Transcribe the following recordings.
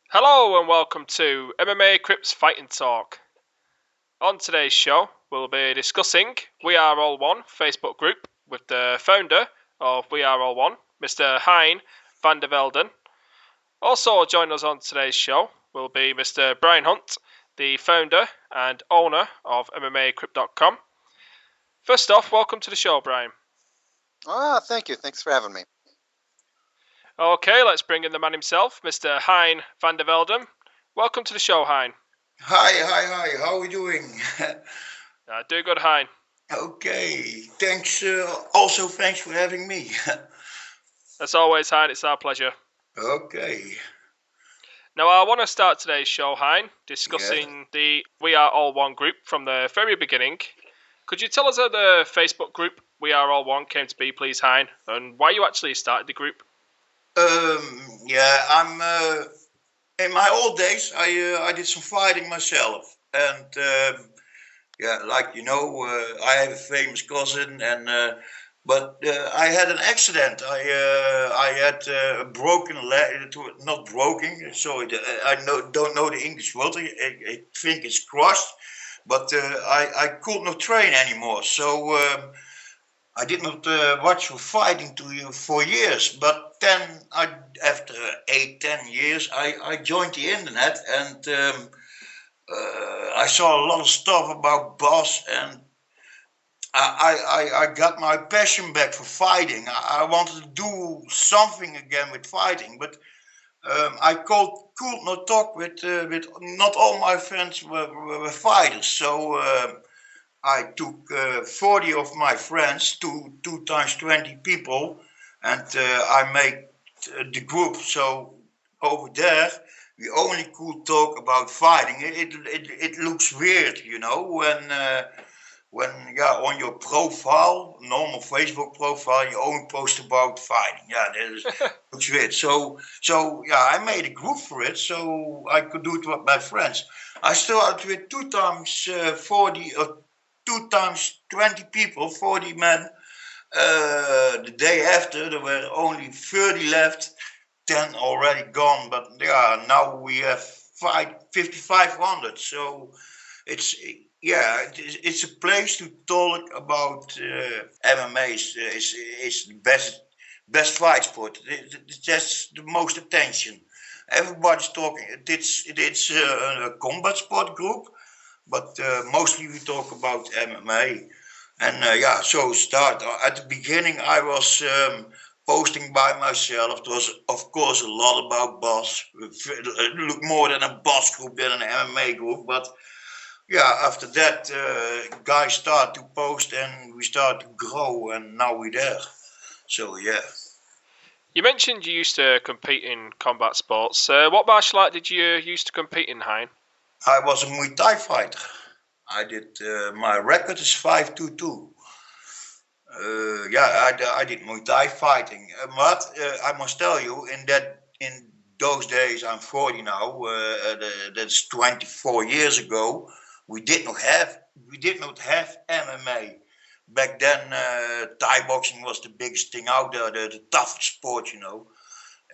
Hello and welcome to MMA Crypt's Fighting Talk. On today's show, we'll be discussing We Are All One Facebook group with the founder of We Are All One, Mr. Hein van der Velden. Also joining us on today's show will be Mr. Brian Hunt, the founder and owner of MMACrypt.com. First off, welcome to the show, Brian. Thank you. Thanks for having me. Okay, let's bring in the man himself, Mr. Hein van der Velden. Welcome to the show, Hein. Hi. How are we doing? Do good, Hein. Okay. Thanks. Also, thanks for having me. As always, Hein, it's our pleasure. Okay. Now, I want to start today's show, Hein, discussing the We Are All One group from the very beginning. Could you tell us how the Facebook group We Are All One came to be, please, Hein, and why you actually started the group? I'm in my old days. I did some fighting myself, and I have a famous cousin, and but I had an accident. I had a broken leg, not broken. Sorry, don't know the English word. I think it's crushed, but I could not train anymore. So I did not watch for fighting for years. But then, after 8, 10 years, I joined the internet, and I saw a lot of stuff about boss, and I got my passion back for fighting. I wanted to do something again with fighting, but I could not talk with not all my friends were fighters. So I took 40 of my friends, two times 20 people, and I made the group. So over there, we only could talk about fighting. It looks weird, when on your profile, normal Facebook profile, you only post about fighting. Yeah, that looks weird. So I made a group for it, so I could do it with my friends. I started with 2 times 40 or 2 times 20 people, 40 men. The day after, there were only 30 left, 10 already gone. But now we have 5,500. So it's a place to talk about MMA. Is the best fight sport. It's just the most attention. Everybody's talking. It's a combat sport group, but mostly we talk about MMA. And so start at the beginning. I was posting by myself. It was, of course, a lot about boss. Look more than a boss group than an MMA group, but after that, guys start to post and we start to grow, and now we're there. So, yeah. You mentioned you used to compete in combat sports. What martial art did you used to compete in, Hein? I was a Muay Thai fighter. I did, my record is 5-2-2. I did Muay Thai fighting. But I must tell you, in those days, I'm 40 now, that's 24 years ago. We did not have MMA. Back then, Thai boxing was the biggest thing out there, the toughest sport,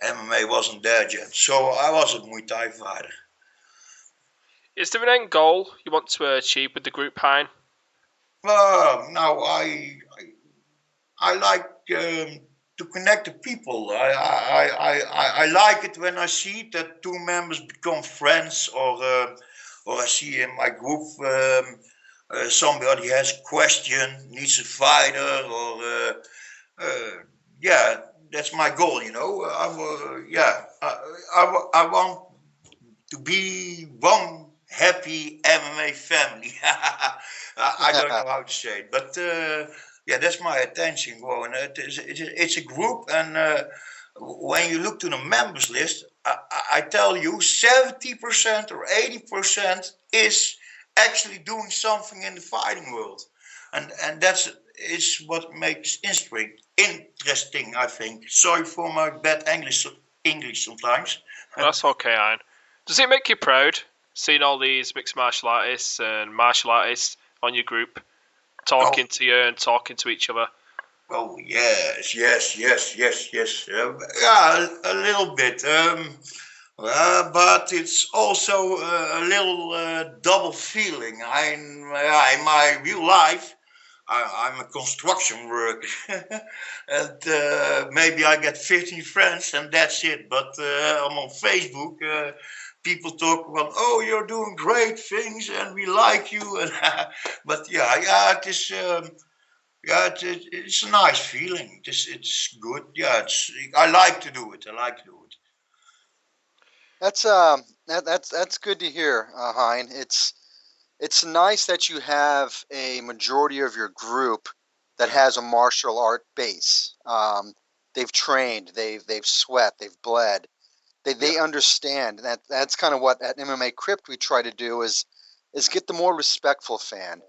MMA wasn't there yet. So I was a Muay Thai fighter. Is there an end goal you want to achieve with the group, Hein? Now I like to connect the people. I like it when I see that two members become friends, or I see in my group somebody has a question, needs a fighter, or that's my goal. I want to be one happy MMA family. I don't know how to say it, but that's my attention going. It's a group, and when you look to the members list, I tell you, 70% or 80% is actually doing something in the fighting world, and is what makes interesting. I think. Sorry for my bad English sometimes. That's okay, Hein. Does it make you proud seeing all these mixed martial artists and martial artists on your group talking to you and talking to each other? Oh yes. A little bit. But it's also a little double feeling. In my real life, I'm a construction worker, and maybe I get 15 friends and that's it. But I'm on Facebook. People talk about, oh, you're doing great things and we like you. And but yeah, it is. Yeah, it's a nice feeling. It's good. Yeah, I like to do it. I like to do it. That's good to hear, Hein. It's nice that you have a majority of your group that Yeah, has a martial art base. They've trained, they've sweat, they've bled. They yeah, understand that. That's kind of what at MMA Crypt we try to do is get the more respectful fan.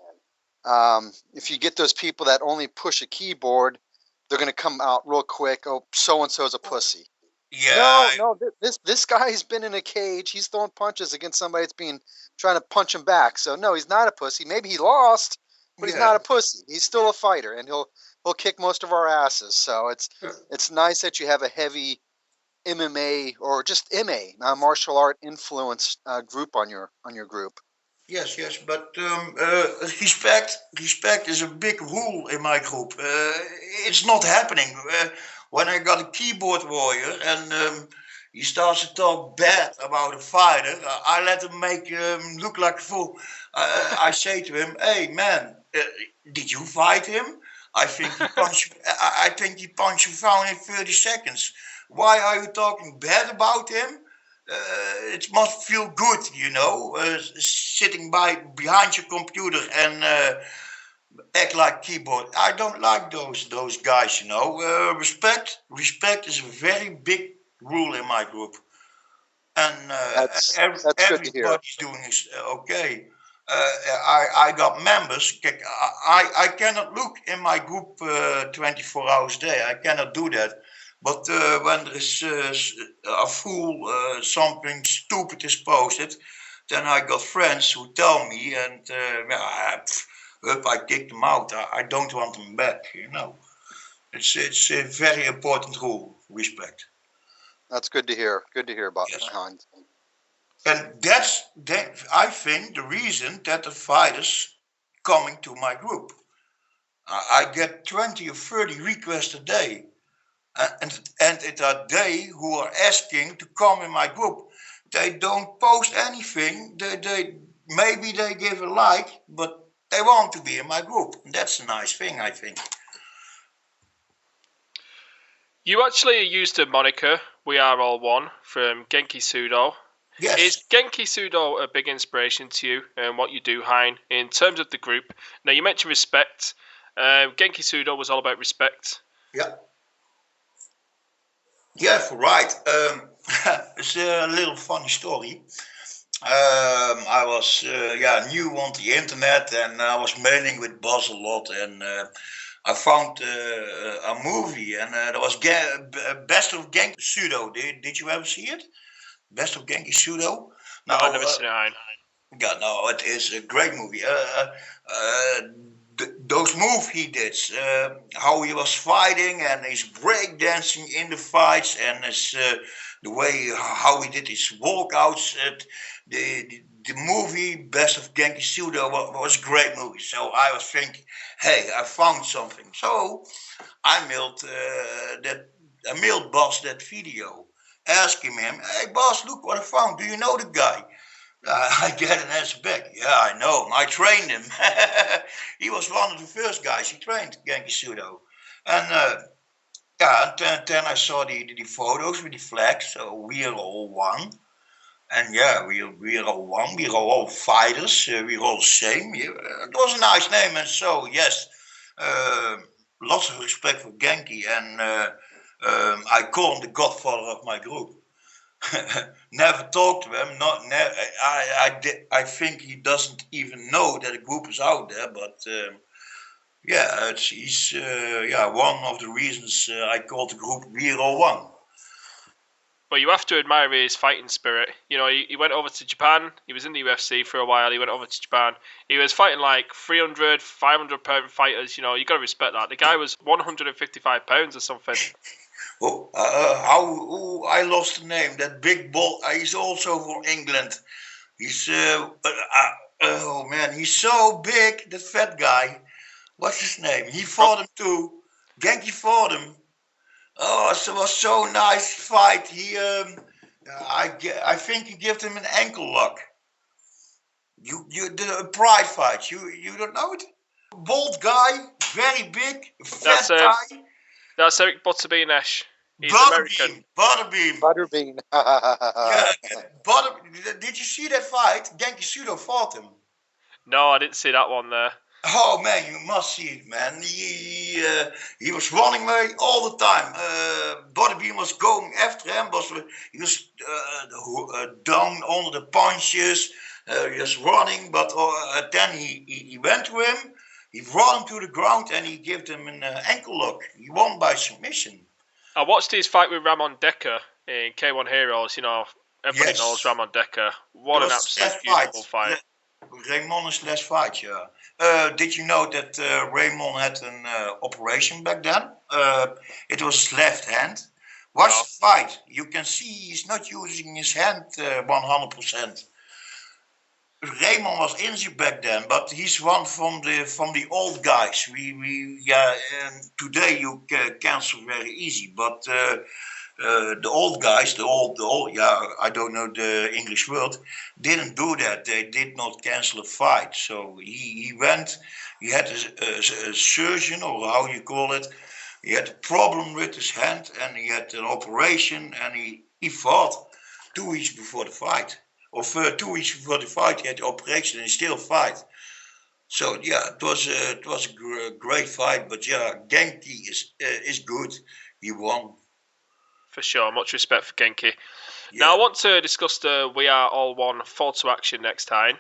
If you get those people that only push a keyboard, they're going to come out real quick. Oh, so and so's a pussy. yeah, No. This guy's been in a cage. He's throwing punches against somebody that's been trying to punch him back. So no, he's not a pussy. Maybe he lost, but he's yeah. not a pussy. He's still a fighter, and he'll kick most of our asses. So it's nice that you have a heavy MMA or just MA, martial art influence group on your group. Yes, but respect is a big rule in my group. It's not happening. When I got a keyboard warrior and he starts to talk bad about a fighter, I let him make look like a fool. I say to him, "Hey man, did you fight him? I think he punched. I think he punched you down in 30 seconds. Why are you talking bad about him? It must feel good, sitting behind your computer and act like keyboard. I don't like those guys. Respect is a very big rule in my group, and That's good to hear. everybody's doing is okay. I got members. I cannot look in my group 24 hours a day. I cannot do that. But when there is a fool, something stupid is posted, then I got friends who tell me, and I kick them out. I don't want them back. It's a very important rule. Respect. That's good to hear. Good to hear about Yes. Hans. And that's that. I think the reason that the fighters coming to my group. I get 20 or 30 requests a day, and it are they who are asking to come in my group. They don't post anything. They maybe they give a like, but they want to be in my group. And that's a nice thing, I think. You actually used the moniker "We Are All One" from Genki Sudo. Yes. Is Genki Sudo a big inspiration to you and what you do, Hein, in terms of the group? Now, you mentioned respect. Genki Sudo was all about respect. Yeah. Yeah, right. It's a little funny story. I was new on the internet and I was mailing with Buzz a lot and I found a movie and there was Best of Genki Sudo. Did you ever see it? Best of Genki Sudo? No, No, I've never seen it, Hein. God, no, it is a great movie. Those moves he did, how he was fighting and his breakdancing in the fights and the way how he did his walkouts. The movie Best of Genki Sudo was a great movie. So I was thinking, hey, I found something. So I mailed Boss that video, asking him, hey Boss, look what I found. Do you know the guy? I get an answer back. Yeah, I know him. I trained him. He was one of the first guys he trained, Genki Sudo. And then I saw the photos with the flags. So we are all one. And yeah, we are all one. We are all fighters. We are all the same. It was a nice name. And so, yes, uh, lots of respect for Genki. And I call him the godfather of my group. Never talked to him. I think he doesn't even know that a group is out there. But he's one of the reasons I called the group We're All One. But you have to admire his fighting spirit. You know, he went over to Japan. He was in the UFC for a while. He went over to Japan. He was fighting like 300, 500 pound fighters. You know, you got to respect that. The guy was 155 pounds or something. I lost the name. That big ball. He's also from England. He's oh man, he's so big. That fat guy. What's his name? He fought him too. Genki fought him. Oh, it was so nice fight. I think he gave him an ankle lock. You did a pride fight. You don't know it? Bald guy, very big, fat guy. That's Eric Butterbean-Esch. He's American. Butterbean. Yeah, did you see that fight? Genki Sudo fought him. No, I didn't see that one there. Oh man, you must see it, man. He was running away all the time. Butterbean was going after him. He was down under the punches. He was running, but then he went to him. He brought him to the ground and he gave him an ankle lock. He won by submission. I watched his fight with Ramon Decker in K1 Heroes. You know, everybody knows Ramon Decker. What an absolute beautiful fight. Raymond's last fight, yeah. Did you know that Raymond had an operation back then? It was his left hand. Watch the fight. You can see he's not using his hand 100%. Raymond was injured back then, but he's one from the old guys. Today you cancel very easy, but the old guys, the old, I don't know the English word, didn't do that. They did not cancel a fight. So he went, he had a surgeon, or how you call it. He had a problem with his hand and he had an operation and he fought 2 weeks before the fight. Or 2 weeks before the fight, he had the operation and he still fight. So yeah, it was a great fight. But yeah, Genki is good. He won. For sure, much respect for Genki. Yeah. Now I want to discuss the We Are All One photo action next time.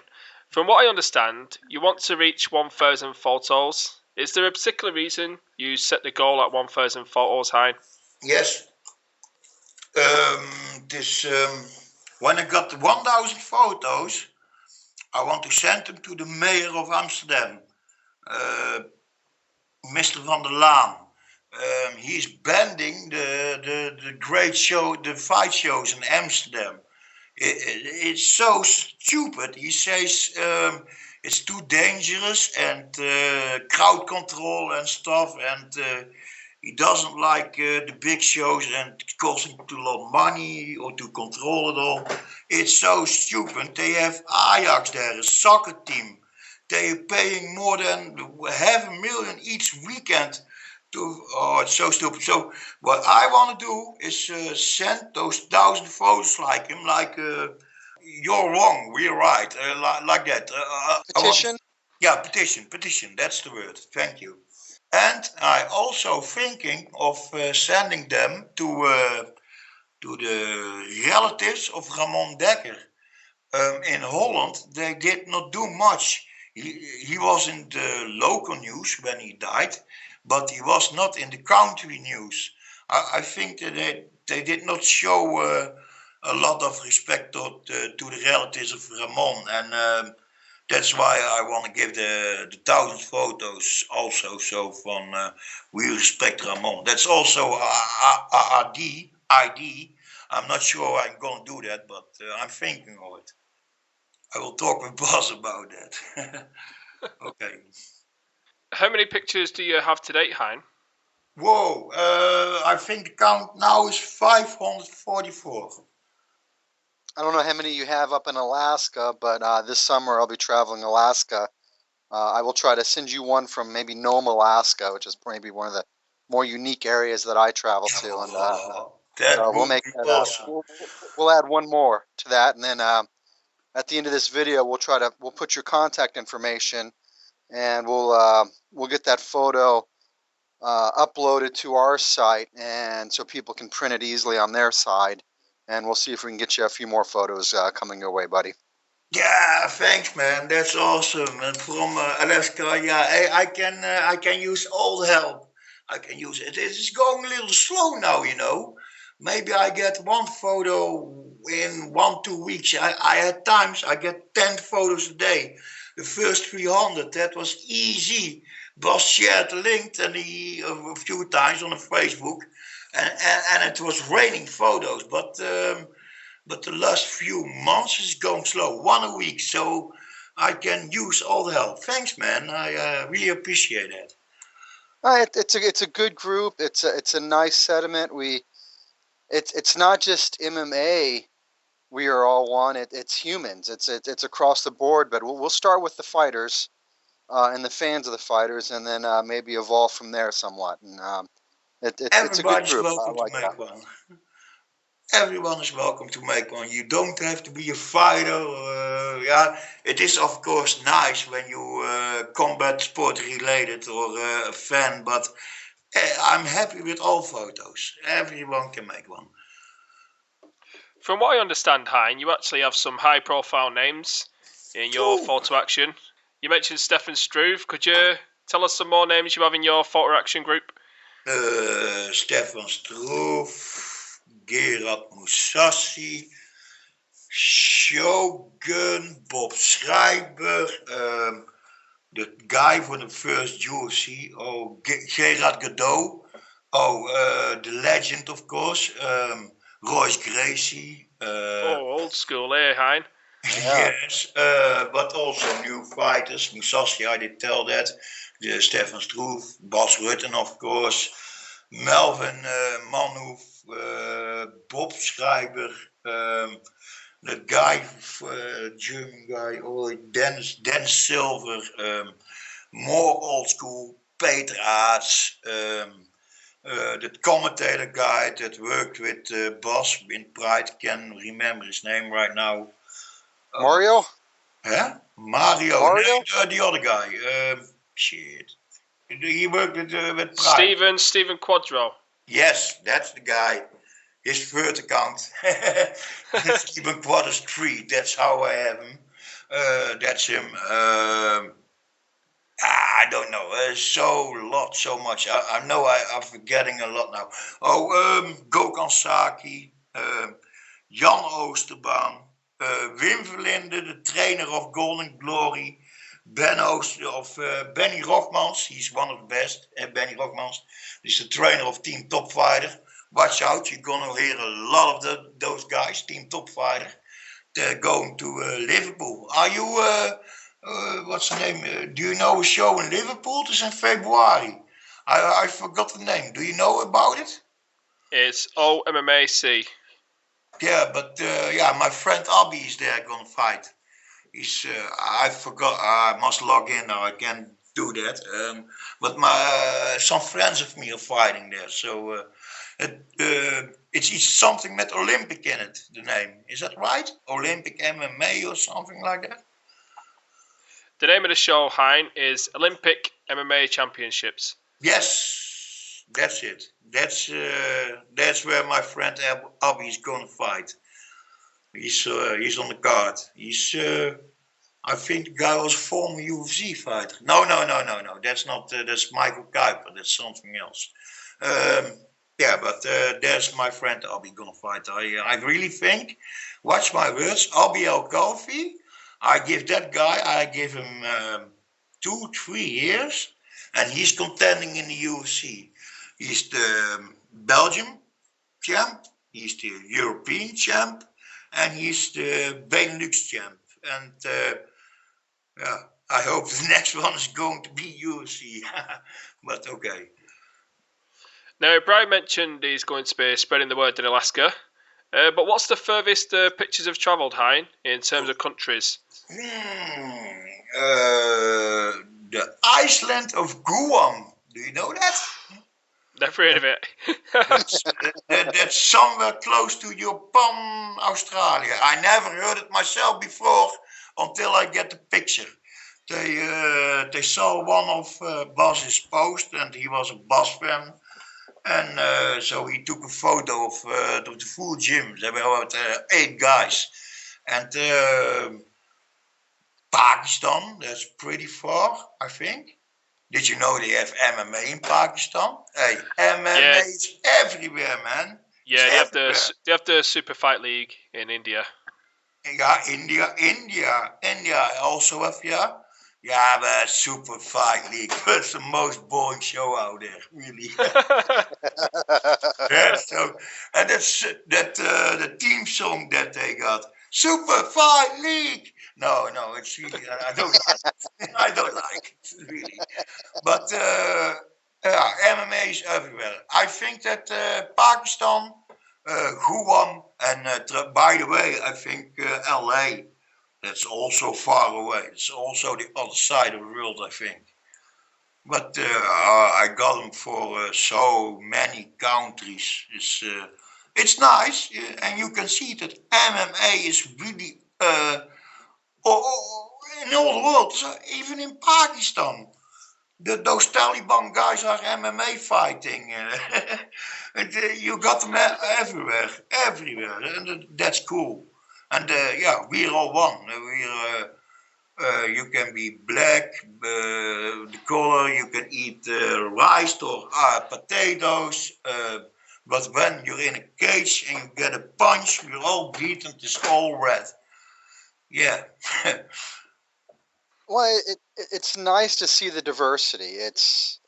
From what I understand, you want to reach 1,000 photos. Is there a particular reason you set the goal at 1,000 photos, Hein? Yes. When I got the 1,000 photos, I want to send them to the mayor of Amsterdam, Mr. van der Laan. He's banning the great show, the fight shows in Amsterdam. It's so stupid. He says it's too dangerous and crowd control and stuff, and he doesn't like the big shows and it costs him a lot of money or to control it all. It's so stupid. They have Ajax there, a soccer team. They are paying more than $500,000 each weekend. It's so stupid. So what I want to do is send those 1,000 photos like him, like you're wrong, we're right, like that. Petition? Petition. That's the word. Thank you. And I also thinking of sending them to the relatives of Ramon Dekker. In Holland, they did not do much. He was in the local news when he died, but he was not in the country news. I think that they did not show a lot of respect to the relatives of Ramon, and that's why I want to give the 1,000 photos also. So from we respect Ramon. That's also ID. I'm not sure I'm going to do that, but I'm thinking of it. I will talk with boss about that. Okay. How many pictures do you have to date, Hein? Whoa, I think the count now is 544. I don't know how many you have up in Alaska, but this summer I'll be traveling Alaska. I will try to send you one from maybe Nome, Alaska, which is maybe one of the more unique areas that I travel to. And we'll make that awesome. We'll add one more to that, and then at the end of this video, we'll put your contact information, and we'll get that photo uploaded to our site, and so people can print it easily on their side. And we'll see if we can get you a few more photos coming your way, buddy. Yeah, thanks, man. That's awesome. And from Alaska, yeah, I can use all the help. I can use it. It's going a little slow now, you know. Maybe I get one photo in 1-2 weeks. I had times I get 10 photos a day. The first 300, that was easy. Boss shared the link and a few times on Facebook. and it was raining photos, but the last few months is going slow, one a week, so I can use all the help. Thanks, man. I really appreciate that. It's a good group. It's a nice sediment. It's not just MMA. We are all one. It's humans. It's across the board. But we'll start with the fighters and the fans of the fighters, and then maybe evolve from there somewhat. And it's a good Everybody's group. I welcome to like that. make one. Everyone is welcome to make one. You don't have to be a fighter. Yeah, it is of course nice when you combat sport related or a fan, but I'm happy with all photos. Everyone can make one. From what I understand, Hein, you actually have some high-profile names in your photo action. You mentioned Stefan Struve. Could you tell us some more names you have in your photo action group? Stefan Struve, Gerard Mousasi, Shogun, Bob Schreiber, the guy from the first UFC, Gerard Godot, the legend, of course, Royce Gracie. Old school, Hein? Yeah. Yes, but also new fighters. Musashi, I did tell that. Stefan Struve, Bas Rutten, of course. Melvin Manhoef, Bob Schreiber, the guy, German guy, Dennis Silver, more old school, Peter Aerts, the commentator guy that worked with Bas in Pride, can't remember his name right now. Mario? Huh? Mario? No, the other guy. Shit. He worked with Pride. Steven Quadro. Yes, that's the guy. His third account. Steven Quadro's 3. That's how I have him. That's him. I don't know. So much. I know I'm forgetting a lot now. Gokhan Saki, Jan Oosterbaan, Wim Verlinde, the trainer of Golden Glory, Benny Rockmans, he's one of the best. Benny Rockmans is the trainer of Team Top Fighter. Watch out, you're gonna hear a lot of those guys, Team Top Fighter. They're going to Liverpool. Are you, what's the name? Do you know a show in Liverpool? It's in February. I forgot the name. Do you know about it? It's OMMAC. Yeah, but my friend Abby is there gonna fight. I forgot. I must log in now. I can't do that. But some friends of me are fighting there. So it's something with Olympic in it. The name, is that right? Olympic MMA or something like that. The name of the show, Hein, is Olympic MMA Championships. Yes, that's it. That's where my friend Abby is going to fight. He's on the card. I think the guy was a former UFC fighter. No. That's not. That's Michael Kuiper. That's something else. But there's my friend Abby gonna fight. I really think. Watch my words. Abby El Kalfi. I give that guy. I give him 2-3 years, and he's contending in the UFC. He's the Belgium champ. He's the European champ. And he's the Benelux champ. And I hope the next one is going to be UFC. But okay. Now, Brian mentioned he's going to be spreading the word in Alaska. But what's the furthest pictures have travelled, Hein, in terms of countries? The Iceland of Guam. Do you know that? Never heard of it. That's somewhere close to Japan, Australia. I never heard it myself before until I get the picture. They saw one of Bas's posts and he was a Bas fan. And so he took a photo of the full gym. There were 8 guys. And Pakistan, that's pretty far, I think. Did you know they have MMA in Pakistan? Hey, MMA is everywhere, man. Yeah, they have the Super Fight League in India. Yeah, India also have, yeah. Yeah, but Super Fight League, it's the most boring show out there, really. Yeah, so and that's the theme song that they got. Super Fight League. No, it's really I don't like it. I don't like it really. But yeah, MMA is everywhere. I think that Pakistan, who won, and by the way, I think LA. That's also far away. It's also the other side of the world, I think. But I got them for so many countries. It's nice, and you can see that MMA is really in all the world, so even in Pakistan. Those Taliban guys are MMA fighting. You got them everywhere, and that's cool. And yeah, we're all one. You can be black, the color, you can eat rice or potatoes. But when you're in a cage and you get a punch, you're all beaten, it's all red. Yeah. Well, it's nice to see the diversity. It's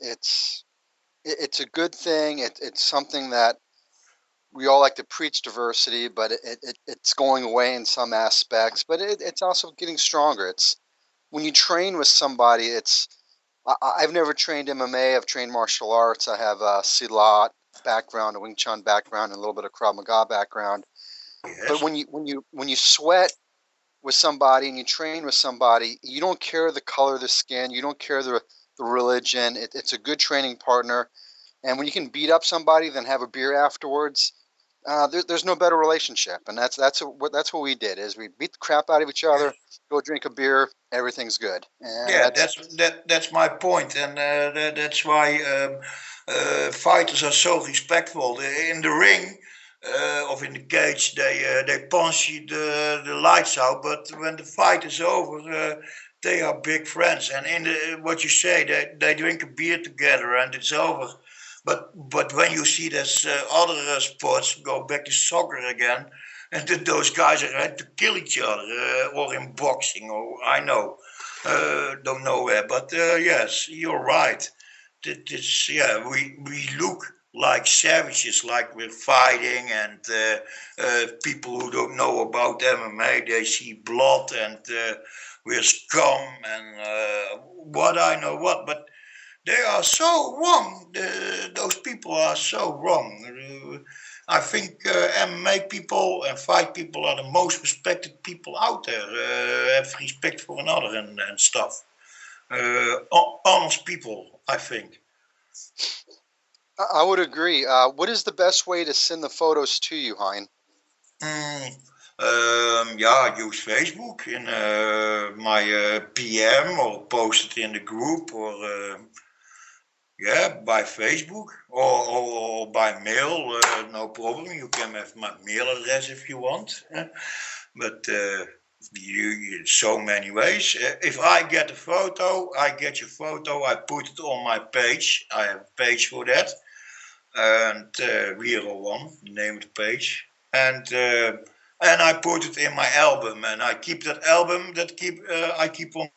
a good thing. It's something that we all like to preach diversity, but it's going away in some aspects. But it's also getting stronger. It's when you train with somebody. I've never trained MMA. I've trained martial arts. I have a Silat background, a Wing Chun background, and a little bit of Krav Maga background. But Yes. when you sweat with somebody and you train with somebody, you don't care the color of the skin, you don't care the religion. It's a good training partner, and when you can beat up somebody, then have a beer afterwards, there's no better relationship. And that's what we did is we beat the crap out of each other, go drink a beer, everything's good, and Yeah, that's that's my point, and that's why fighters are so respectful. In the ring or in the cage, they punch you the lights out, but when the fight is over, they are big friends. And in what you say, they drink a beer together, and it's over. But when you see this other sports, go back to soccer again, and those guys are ready to kill each other, or in boxing, or I know don't know where, but yes, you're right. Yeah, we look like savages, like we're fighting, and people who don't know about MMA, they see blood, and we're scum, and what I know what, but they are so wrong. Those people are so wrong. I think MMA people and fight people are the most respected people out there. Have respect for another and stuff. Honest people, I think. I would agree. What is the best way to send the photos to you, Hein? Mm, yeah, use Facebook in my PM or post it in the group or yeah, by Facebook or by mail. No problem. You can have my mail address if you want. But so many ways. If I get a photo, I get your photo. I put it on my page. I have a page for that, and Real One, the name of the page, and I put it in my album, and I keep that album. I keep on.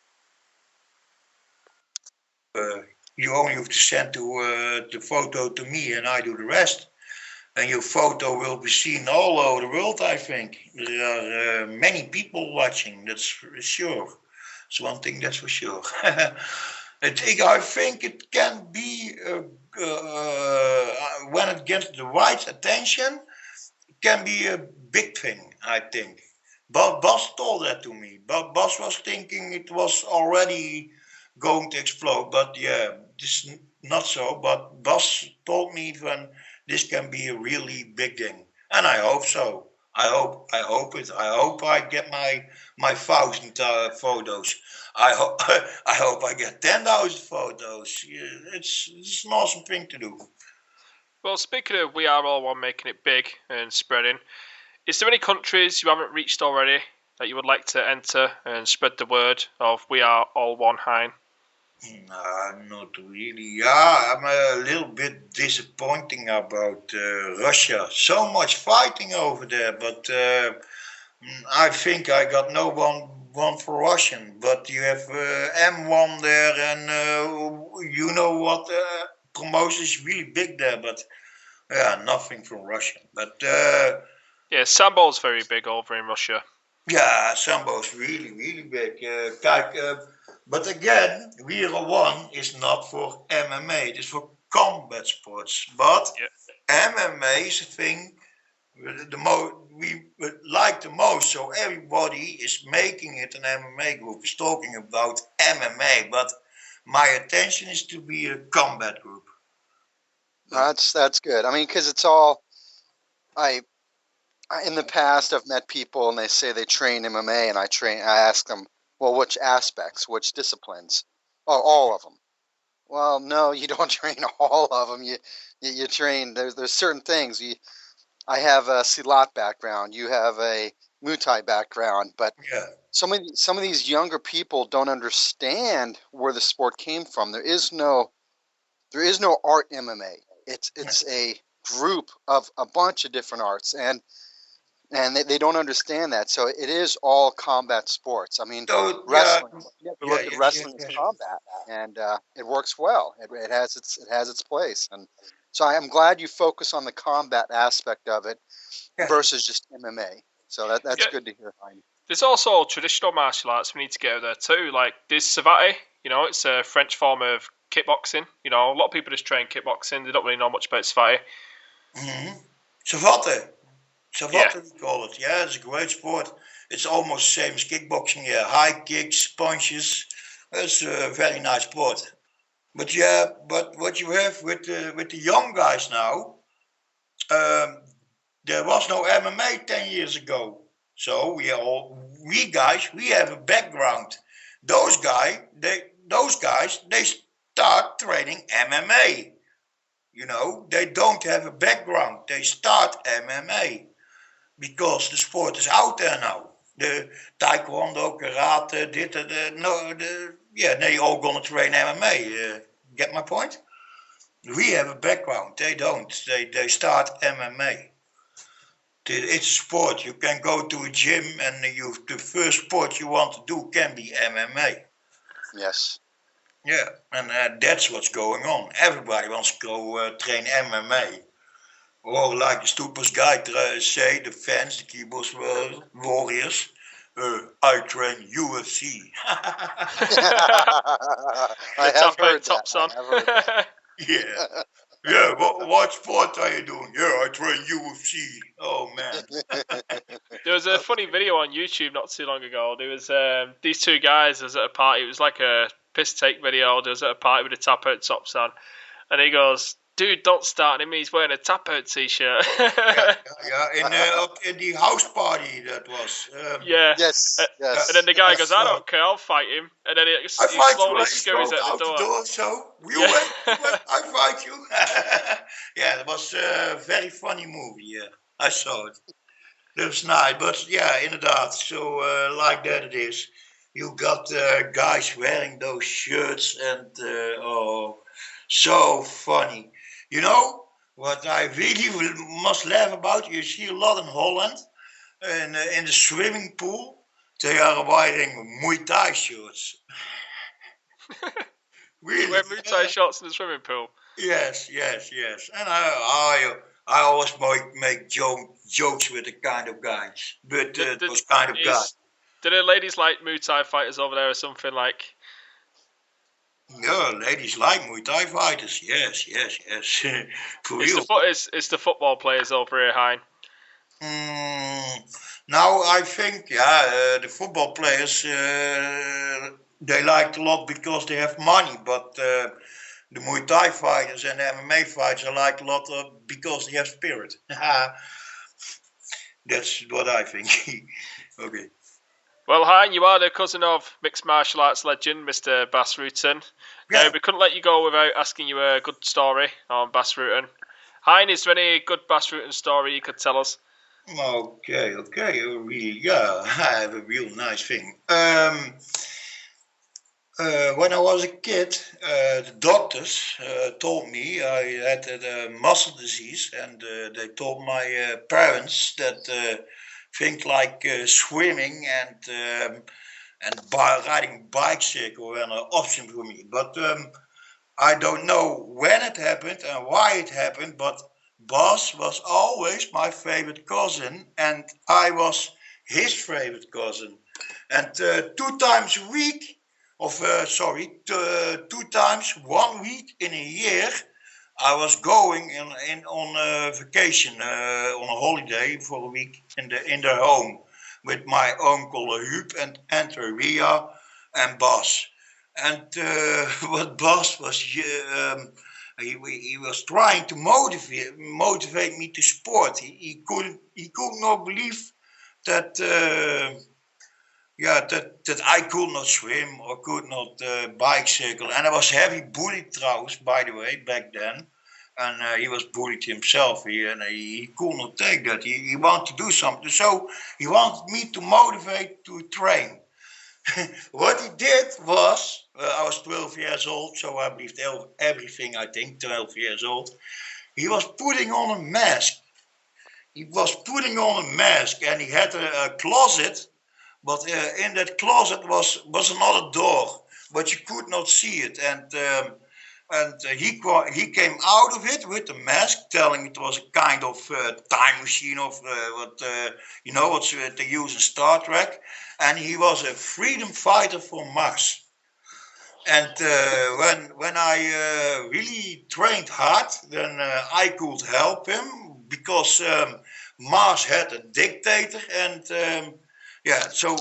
You only have to send the photo to me, and I do the rest. And your photo will be seen all over the world, I think. There are many people watching, that's for sure. It's one thing that's for sure. I think it can be, when it gets the right attention, it can be a big thing, I think. But Bas told that to me. But Bas was thinking it was already going to explode. But yeah, this is not so. But Bas told me when this can be a really big thing, and I hope so. I hope it. I hope I get my 1,000 photos. I hope I hope I get 10,000 photos. Yeah, it's an awesome thing to do. Well, speaking of We Are All One making it big and spreading, is there any countries you haven't reached already that you would like to enter and spread the word of We Are All One, Hein? Not really. Yeah, I'm a little bit disappointing about Russia. So much fighting over there, but I think I got no one for Russian. But you have M1 there, and you know what? Promotion is really big there, but Yeah, nothing from Russia. But yeah, Sambo's very big over in Russia. yeah, Sambo's really, really big. But again, Wheel 1 is not for MMA. It is for combat sports. But MMA is a thing we like the most. So everybody is making it an MMA group. Is talking about MMA. But my attention is to be a combat group. That's good. I mean, because it's all I in the past I've met people and they say they train MMA, and I ask them, well, which aspects, which disciplines? Oh, all of them. Well, no, you don't train all of them. You train. There's certain things. I have a Silat background. You have a Muay Thai background, but Yeah. some of these younger people don't understand where the sport came from. There is no art MMA. It's a group of a bunch of different arts, and they don't understand that. So it is all combat sports. I mean, So wrestling. You yeah, look at wrestling as combat, and it works well. It has its place, and so I'm glad you focus on the combat aspect of it versus just MMA. So that's good to hear, Hein. There's also traditional martial arts we need to get out there too. Like there's savate, it's a French form of kickboxing. A lot of people just train kickboxing. They don't really know much about savate. Mm-hmm. Savate we call it. Yeah, it's a great sport. It's almost the same as kickboxing. Yeah, high kicks, punches. It's a very nice sport. But what you have with the young guys now, there was no MMA 10 years ago. So we have a background. Those guys, they start training MMA. They don't have a background. They start MMA because the sport is out there now. The taekwondo, karate, they all gonna train MMA. Get my point? We have a background. They don't. They start MMA. It's a sport. You can go to a gym and the first sport you want to do can be MMA. Yes. Yeah, and that's what's going on. Everybody wants to go train MMA. Or like the stupid guy say, the fans, the keyboard warriors, I train UFC. I have heard that. Yeah. Yeah, what sport are you doing? Yeah, I train UFC. Oh, man. There was a funny video on YouTube not too long ago. There was these two guys was at a party. It was like a piss take video. There was at a party with a tap out tops on. And he goes, dude, don't start him. He's wearing a tap out t-shirt. In the house party that was. Yes. And then the guy goes, I don't care, I'll fight him. And then he slowly scurries out the door. So, you went, I fight you. Yeah, it was a very funny movie. Yeah, I saw it. That was nice. But yeah, inderdaad. So like that it is. You got guys wearing those shirts and so funny. What I really must laugh about, you see a lot in Holland, in the swimming pool, they are wearing Muay Thai shirts. Really? You wear Muay Thai shorts in the swimming pool? Yes. And I always make jokes with the kind of guys, but those kind of guys. Do the ladies like Muay Thai fighters over there or something like? Yeah, ladies like Muay Thai fighters. Yes. For real. It's the football players over here, Hein. Now I think, the football players, they like a lot because they have money, but the Muay Thai fighters and the MMA fighters I like a lot because they have spirit. That's what I think. Okay. Well, Hein, you are the cousin of mixed martial arts legend, Mr. Bas Rutten. Yeah. We couldn't let you go without asking you a good story on Bas Rutten. Hein, is there any good Bas Rutten story you could tell us? Okay. I have a real nice thing. When I was a kid, the doctors told me I had muscle disease, and they told my parents that things like swimming and riding bicycle were an option for me. But I don't know when it happened and why it happened, but Bas was always my favorite cousin, and I was his favorite cousin. And 2 times a week, sorry, 2 times 1 week in a year, I was going in on a vacation, on a holiday for a week in their home with my uncle Huub and Aunt Ria and Bas. And what Bas was, he was trying to motivate me to sport. He could not believe that. That I could not swim or could not bicycle. And I was heavy bullied trouwens, by the way, back then. And he was bullied himself here, and he could not take that. He wanted to do something. So he wanted me to motivate to train. What he did was, I was 12 years old, so I believed everything, I think, 12 years old. He was putting on a mask. He was putting on a mask, and he had a closet, but in that closet was another door, but you could not see it. And he came out of it with the mask, telling it was a kind of time machine of what what they use in Star Trek, and he was a freedom fighter for Mars. And when I really trained hard, then I could help him because Mars had a dictator, and so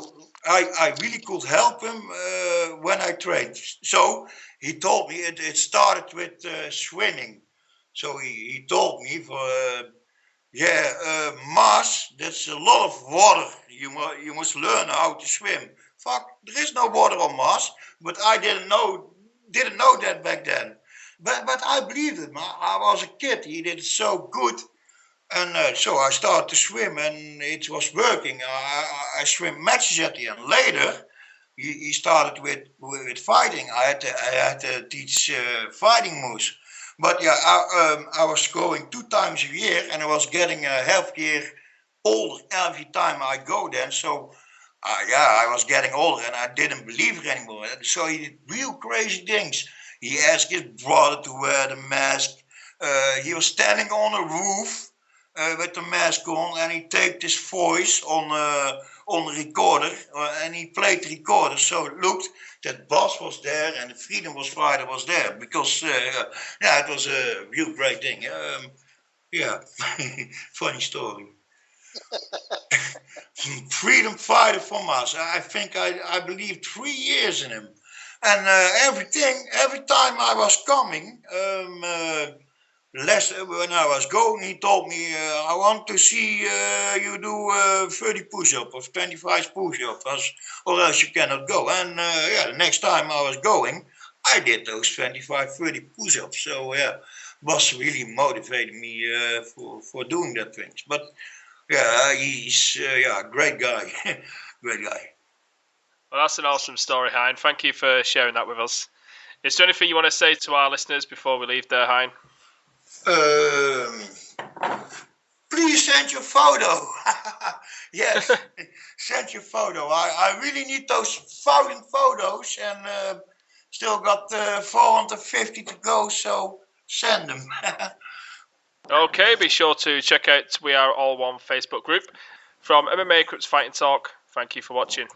I really could help him when I trained. So he told me it started with swimming. So he told me for Mars, that's a lot of water. You must learn how to swim. Fuck, there is no water on Mars, but I didn't know that back then. But I believed him. I was a kid. He did it so good, and so I started to swim, and it was working. I swim matches at the end. Later, he started with fighting. I had to teach fighting moves. But yeah, I was going 2 times a year, and I was getting a half year older every time I go then. So I was getting older, and I didn't believe it anymore. So he did real crazy things. He asked his brother to wear the mask. He was standing on a roof with the mask on, and he taped his voice on the recorder, and he played the recorder. So it looked that Bas was there and the Freedom was Fighter was there because it was a real great thing. Funny story. Freedom Fighter from us. I think I believe 3 years in him, and every time I was coming. When I was going, he told me, I want to see you do 30 push-ups or 25 push-ups, or else you cannot go. And the next time I was going, I did those 25, 30 push-ups. So was really motivating me for doing that things. But he's a great guy, great guy. Well, that's an awesome story, Hein. Thank you for sharing that with us. Is there anything you want to say to our listeners before we leave there, Hein? Please send your photo. Yes, send your photo. I really need those photos, and still got 450 to go, so send them. Okay, be sure to check out We Are All One Facebook group. From MMA Crypt Fighting Talk, thank you for watching.